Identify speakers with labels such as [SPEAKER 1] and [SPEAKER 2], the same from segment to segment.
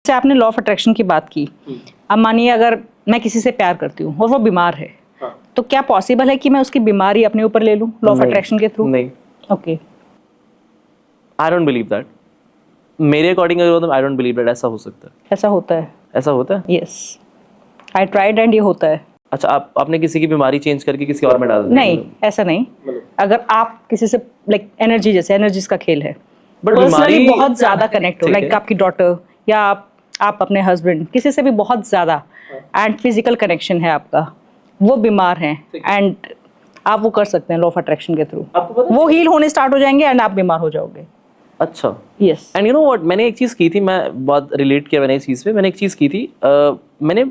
[SPEAKER 1] जैसे आपने law of attraction की बात की, अब मानिए अगर मैं किसी से प्यार करती हूँ और वो बीमार है, तो क्या पॉसिबल है कि मैं उसकी बीमारी अपने ऊपर ले लूँ लॉ ऑफ अट्रैक्शन के थ्रू?
[SPEAKER 2] नहीं,
[SPEAKER 1] okay,
[SPEAKER 2] I don't believe that. मेरे अकॉर्डिंग अगर तो आई डोंट बिलीव दैट ऐसा हो सकता है।
[SPEAKER 1] ऐसा होता है।
[SPEAKER 2] ऐसा होता है?
[SPEAKER 1] यस, आई ट्राइड एंड ये होता है।
[SPEAKER 2] अच्छा, आपने किसी की बीमारी चेंज करके किसी और में डाल दी?
[SPEAKER 1] नहीं, ऐसा नहीं। अगर आप किसी से लाइक एनर्जी, जैसे एनर्जीज का खेल है,
[SPEAKER 2] बट
[SPEAKER 1] पर्सनली
[SPEAKER 2] बीमारी
[SPEAKER 1] बहुत ज्यादा कनेक्ट हो,
[SPEAKER 2] ठीक
[SPEAKER 1] लाइक
[SPEAKER 2] है।
[SPEAKER 1] आपकी डॉटर या आप अपने हस्बैंड, किसी से भी बहुत ज्यादा एंड फिजिकल कनेक्शन है आपका, वो बीमार है एंड आप वो कर सकते हैं लॉ ऑफ अट्रैक्शन के थ्रू,
[SPEAKER 2] आपको पता है?
[SPEAKER 1] वो हील होने स्टार्ट हो जाएंगे एंड आप बीमार हो जाओगे।
[SPEAKER 2] अच्छा,
[SPEAKER 1] yes.
[SPEAKER 2] And you know what, मैंने एक चीज़ की थी, मैं बहुत रिलेट किया मैंने इस चीज़ पे। मैंने एक चीज़ की थी, मैंने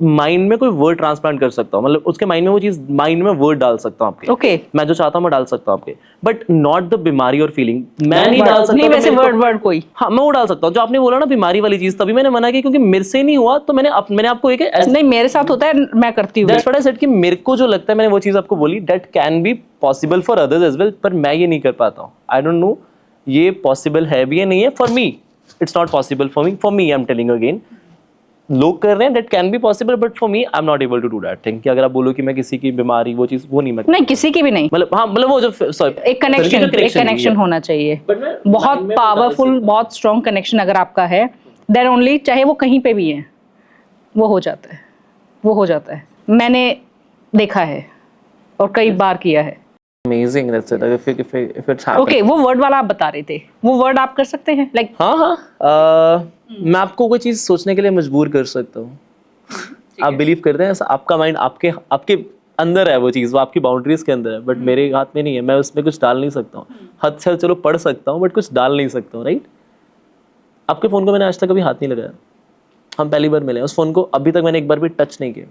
[SPEAKER 2] माइंड में कोई वर्ड ट्रांसप्लांट कर सकता हूँ, मतलब उसके माइंड में वो चीज़, माइंड में वर्ड डाल सकता हूँ आपके।
[SPEAKER 1] ओके,
[SPEAKER 2] मैं जो चाहता हूँ मैं डाल सकता हूँ आपके, बट नॉट द बीमारी और फीलिंग। मैं नहीं डाल सकता।
[SPEAKER 1] नहीं
[SPEAKER 2] तो
[SPEAKER 1] वैसे
[SPEAKER 2] मेरे को-
[SPEAKER 1] वर्ड कोई
[SPEAKER 2] हाँ, मैं वो डाल सकता हूँ जो आपने बोला ना बीमारी वाली चीज़, तभी मैंने मना की क्योंकि मेरे से नहीं हुआ, तो मैंने आपको एक
[SPEAKER 1] नहीं, मेरे साथ होता है, मैं करती हूँ।
[SPEAKER 2] दैट्स व्हाट आई सेड कि मेरे को जो लगता है, मैंने वो चीज़ आपको बोली, that can be possible for others as well, पर मैं ये नहीं कर पाता हूँ। आई डोंट नो ये पॉसिबल है भी या नहीं है। For me it's not possible. For me I am telling again, लोग कर रहे हैं, that can be possible, but for me I am not able to do that thing. कि अगर आप बोलो कि मैं किसी की बीमारी, वो चीज़ वो नहीं, मैं
[SPEAKER 1] नहीं, किसी की भी नहीं,
[SPEAKER 2] मतलब, हाँ मतलब वो जो सॉरी
[SPEAKER 1] एक कनेक्शन होना चाहिए, बहुत पावरफुल, बहुत स्ट्रॉन्ग कनेक्शन अगर आपका है, देन ओनली, चाहे वो कहीं पे भी है, वो हो जाता है, वो हो जाता है। मैंने देखा है और कई बार किया है।
[SPEAKER 2] Amazing, that's it. if it's happened।
[SPEAKER 1] Okay, वो वर्ड वाला आप बता रहे थे, वो वर्ड आप कर सकते हैं लाइक
[SPEAKER 2] हाँ हाँ, मैं आपको कोई चीज़ सोचने के लिए मजबूर कर सकता हूँ। आप बिलीव करते हैं ऐसा? आपका माइंड आपके आपके अंदर है, वो चीज़ वो आपकी बाउंड्रीज के अंदर है, बट मेरे हाथ में नहीं है। मैं उसमें कुछ डाल नहीं सकता हूँ। हद से हद चलो पढ़ सकता हूँ, बट कुछ डाल नहीं सकता हूँ, राइट? आपके फ़ोन को मैंने आज तक कभी हाथ नहीं लगाया। हम पहली बार मिले, उस फ़ोन को अभी तक मैंने एक बार भी टच नहीं किया।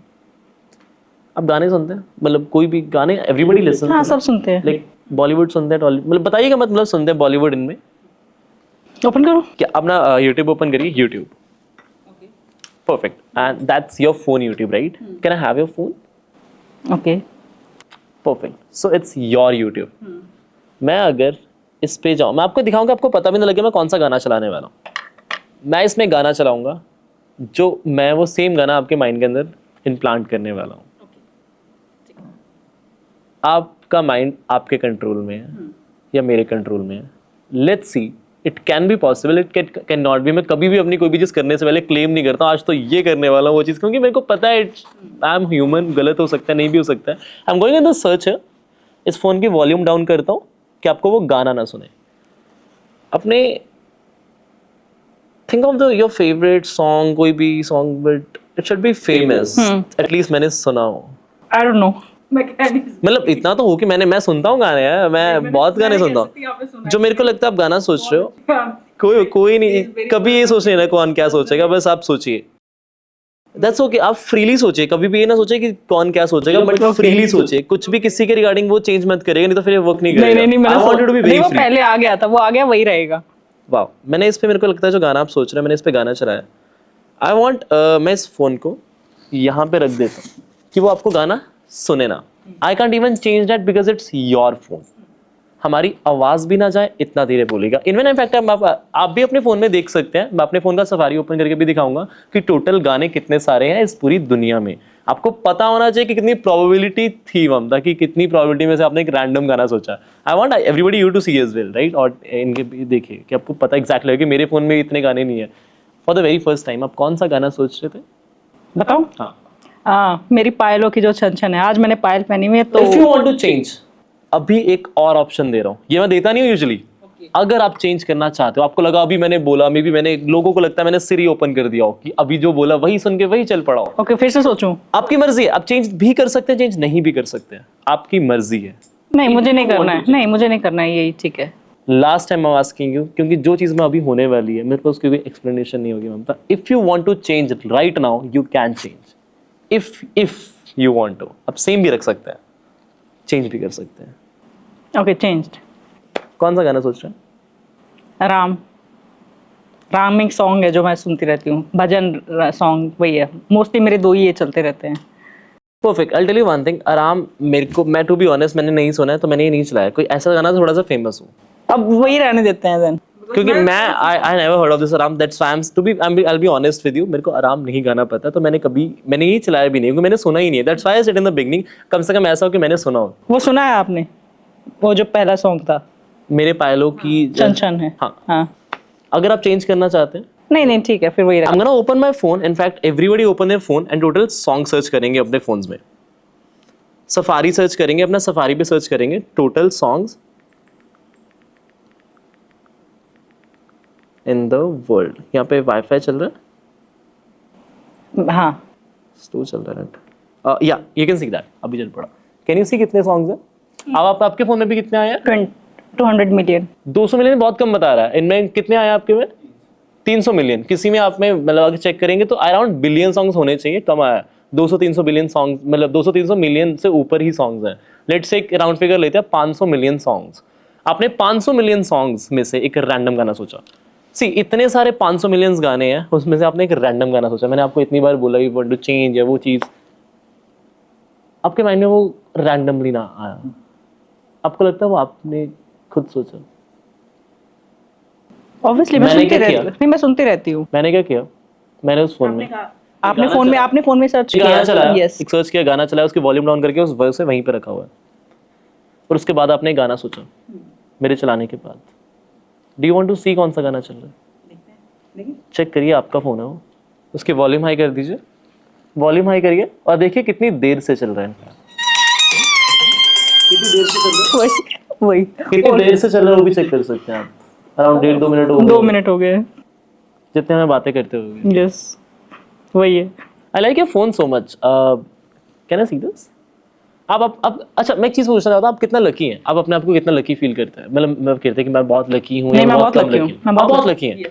[SPEAKER 2] आप गाने सुनते हैं? मतलब कोई भी गाने, एवरीबडी लिसन?
[SPEAKER 1] हाँ, सब सुनते हैं।
[SPEAKER 2] लाइक बॉलीवुड सुनते हैं, टॉलीवुड, मतलब बताइएगा, मतलब सुनते हैं बॉलीवुड इनमें?
[SPEAKER 1] ओपन करो।
[SPEAKER 2] क्या अपना यूट्यूब ओपन करिए, YouTube. Perfect. And that's your phone YouTube, right? Can I have your phone?
[SPEAKER 1] Okay,
[SPEAKER 2] Perfect. So it's your YouTube. मैं अगर इस पे जाऊँ, मैं आपको दिखाऊंगा, आपको पता भी नहीं लगे मैं कौन सा गाना चलाने वाला हूँ। मैं इसमें गाना चलाऊंगा जो मैं वो सेम गाना आपके माइंड के अंदर इम्प्लांट करने वाला हूँ। आपका माइंड आपके कंट्रोल में है या मेरे कंट्रोल में है? Let's see, it can be possible, it can not be. मैं कभी भी अपनी कोई भी चीज़ करने से पहले क्लेम नहीं करता आज तो ये करने वाला हूँ वो चीज़, क्योंकि मेरे को पता है आई एम ह्यूमन, गलत हो सकता है, नहीं भी हो सकता है। I am going in the search. इस फ़ोन की वॉल्यूम डाउन करता हूँ कि आपको वो गाना ना सुने। अपने think of the your favourite song, कोई भी song, but it should be famous, at least मैंने सुना हो।
[SPEAKER 1] आई डोंट नो।
[SPEAKER 2] मतलब इतना तो हो कि मैं सुनता हूँ गाने यार, मैं बहुत गाने सुनता हूँ। जो मेरे को लगता है आप गाना सोच रहे हो, कोई नहीं, कभी ये सोच नहीं रहा कौन क्या सोचेगा, बस आप सोचिए। दैट्स ओके, आप फ्रीली सोचिए, कभी भी ये ना सोचिए कि कौन क्या सोचेगा, बट फ्रीली सोचिए। कुछ भी किसी के रिगार्डिंग वो चेंज मत करेगा, नहीं तो फिर ये वर्क नहीं करेगा।
[SPEAKER 1] नहीं, मैंने
[SPEAKER 2] I wanted to be very
[SPEAKER 1] वो
[SPEAKER 2] free।
[SPEAKER 1] पहले आ गया था, वो आ गया, वही रहेगा।
[SPEAKER 2] वाह, मैंने इस पे, मेरे को लगता है जो गाना आप सोच रहे हैं, मैंने इस पे गाना चलाया। आई वॉन्ट, मैं इस फोन को यहाँ पे रख देता हूँ कि वो आपको गाना सुने ना। I can't even change that because it's your phone. हमारी आवाज भी ना जाए, इतना धीरे बोलेगा। इनफैक्ट इनफैक्ट आप भी अपने फोन में देख सकते हैं, मैं अपने फोन का सफारी ओपन करके भी दिखाऊंगा कि टोटल गाने कितने सारे हैं इस पूरी दुनिया में। आपको पता होना चाहिए कि कितनी प्रोबेबिलिटी थी ममता, कि कितनी प्रोबेबिलिटी में से आपने एक रैंडम गाना सोचा। I want everybody you to see as well, right? और इनके भी देखिए कि आपको पता एग्जैक्टली है कि मेरे फोन में इतने गाने नहीं है। For the very first time आप कौन सा गाना सोच रहे थे?
[SPEAKER 1] बताओ।
[SPEAKER 2] हाँ,
[SPEAKER 1] मेरी पायलों की जो छन छन है, आज मैंने पायल पहनी हुई है, तो
[SPEAKER 2] if you want to change, अभी एक और ऑप्शन दे रहा हूँ, ये मैं देता नहीं हूँ यूजुअली। अगर आप चेंज करना चाहते हो, आपको लगा अभी मैंने बोला, मे बी मैंने, लोगों को लगता है मैंने सिरी ओपन कर दिया हो कि अभी जो बोला वही सुन के वही चल पड़ा हो।
[SPEAKER 1] ओके, फिर से सोचूं?
[SPEAKER 2] आपकी मर्जी है, आप चेंज भी कर सकते हैं, चेंज नहीं भी कर सकते हैं, आपकी मर्जी है।
[SPEAKER 1] नहीं, मुझे नहीं करना है, नहीं मुझे नहीं करना है, यही ठीक है।
[SPEAKER 2] Last time I am asking you, क्योंकि जो चीज में अभी होने वाली है मेरे को उसकी कोई एक्सप्लेनेशन नहीं होगी Mamta. If you want to change right now, you can change. If you want to, आप सेम भी रख सकते हैं, चेंज भी कर सकते हैं।
[SPEAKER 1] Okay, changed.
[SPEAKER 2] कौन सा गाना सोच रहे हैं?
[SPEAKER 1] रामिंग सॉन्ग है जो मैं सुनती रहती हूँ, भजन सॉन्ग वही है, मोस्टली मेरे दो ही ये चलते रहते हैं।
[SPEAKER 2] Perfect. I tell you one thing, आराम मेरे को, मैं टू बी ऑनेस्ट मैंने नहीं सुना है तो मैंने ये नहीं चलाया। कोई ऐसा गाना थोड़ा सा फेमस हो।
[SPEAKER 1] अब वही रहने देते हैं देन।
[SPEAKER 2] क्योंकि मैं I never heard of this आराम, that's why I'll be honest with you, मेरे को आराम नहीं गाना पता, तो मैंने ये चलाया भी नहीं क्योंकि मैंने सुना ही नहीं है, that's why I said in the beginning, कम से कम ऐसा हो कि मैंने सुना हो।
[SPEAKER 1] वो सुना है आपने, वो जो पहला सॉन्ग था
[SPEAKER 2] मेरे पायलों की
[SPEAKER 1] छन छन है।
[SPEAKER 2] हाँ,
[SPEAKER 1] हाँ
[SPEAKER 2] अगर आप चेंज करना चाहते हैं,
[SPEAKER 1] नहीं ठीक है, फिर वही रखा।
[SPEAKER 2] I'm gonna open my phone, in fact everybody open their phone and total song search करेंगे अपने phones में, सफारी सर्च करेंगे, अपना सफारी पे सर्च करेंगे total songs in the world. यहाँ पे वाईफाई चल रहा है,
[SPEAKER 1] हाँ
[SPEAKER 2] स्लो चल रहा है, या यू कैन सी दैट, अभी चल पड़ा। कैन यू सी कितने सॉन्ग्स हैं? अब आपके फोन में भी कितने आए हैं?
[SPEAKER 1] 200 मिलियन।
[SPEAKER 2] 200 मिलियन बहुत कम बता रहा है, इनमें कितने आए आपके में? 300 मिलियन। किसी में आप में मतलब अगर चेक करेंगे तो अराउंड बिलियन सॉन्ग्स होने चाहिए, कम आया 200-300 बिलियन सॉन्ग्स, मतलब 200-300 मिलियन से ऊपर ही सॉन्ग्स हैं। लेट्स से एक राउंड फिगर लेते हैं 500 मिलियन सॉन्ग्स। आपने 500 मिलियन सॉन्ग्स में से एक रैंडम गाना सोचा। सी इतने सारे 500 मिलियन गाने हैं, उसमें से आपने एक रैंडम गाना सोचा। मैंने आपको इतनी बार बोला यू वांट टू चेंज, या वो चीज़ आपके माइंड में वो रैंडमली ना आया, आपको लगता है वो आपने खुद सोचा?
[SPEAKER 1] ऑब्वियसली मैं सुनती रहती हूँ।
[SPEAKER 2] मैंने क्या किया, मैंने उस फोन में
[SPEAKER 1] आपने फोन में सर्च
[SPEAKER 2] गाना
[SPEAKER 1] किया,
[SPEAKER 2] चलाया,
[SPEAKER 1] यस
[SPEAKER 2] एक सर्च किया, गाना चलाया, उसकी वॉल्यूम डाउन करके उस वर्ड से वहीं पे रखा हुआ है, और उसके बाद आपने गाना सोचा मेरे चलाने के बाद। डू यू वांट टू सी कौन सा गाना चल रहा है? चेक करिए, आपका फोन है वो, उसकी वॉल्यूम हाई कर दीजिए, वॉल्यूम हाई करिए और देखिए कितनी देर से चल रहा है। कितनी देर से चल रहा है?
[SPEAKER 1] वही
[SPEAKER 2] कितनी देर से चल रहा है वो भी चेक कर सकते हैं आप। अराउंड 1.5-2 मिनट हो गए।
[SPEAKER 1] 2 मिनट हो गए
[SPEAKER 2] जितने हमें बातें करते हुए।
[SPEAKER 1] यस वही है।
[SPEAKER 2] I like your phone so much. Can I see this? अब अच्छा मैं एक चीज पूछना चाहता हूँ, आप कितना लकी हैं? आप अपने आप को कितना लकी फील करते हैं? मतलब मैं कहते हैं कि मैं बहुत लकी हूँ,
[SPEAKER 1] नहीं मैं बहुत लकी हूँ,
[SPEAKER 2] बहुत लकी हैं।